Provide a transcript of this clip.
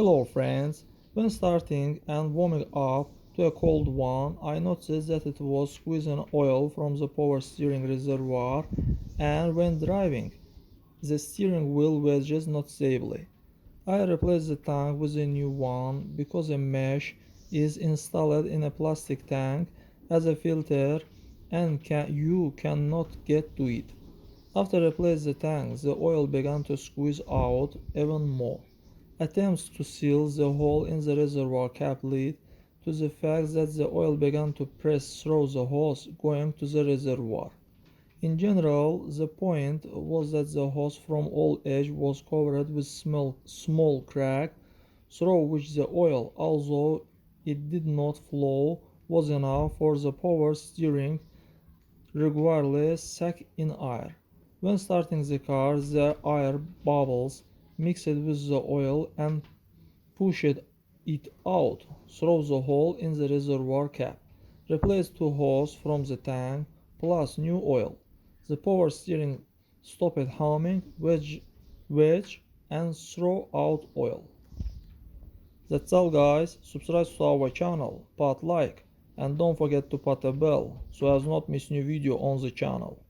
Hello friends, when starting and warming up to a cold one, I noticed that it was squeezing oil from the power steering reservoir, and when driving, the steering wheel wedges noticeably. I replaced the tank with a new one because a mesh is installed in a plastic tank as a filter and you cannot get to it. After replacing the tank, the oil began to squeeze out even more. Attempts to seal the hole in the reservoir cap led to the fact that the oil began to press through the hose going to the reservoir. In general, the point was that the hose from all edge was covered with small crack through which the oil, although it did not flow, was enough for the power steering regardless suck in air. When starting the car, the air bubbles mixed with the oil and pushed it out through the hole in the reservoir cap. Replace two hoses from the tank plus new oil. The power steering stopped humming, wedge and throw out oil. That's all guys, subscribe to our channel, put like and don't forget to put a bell so as not miss new video on the channel.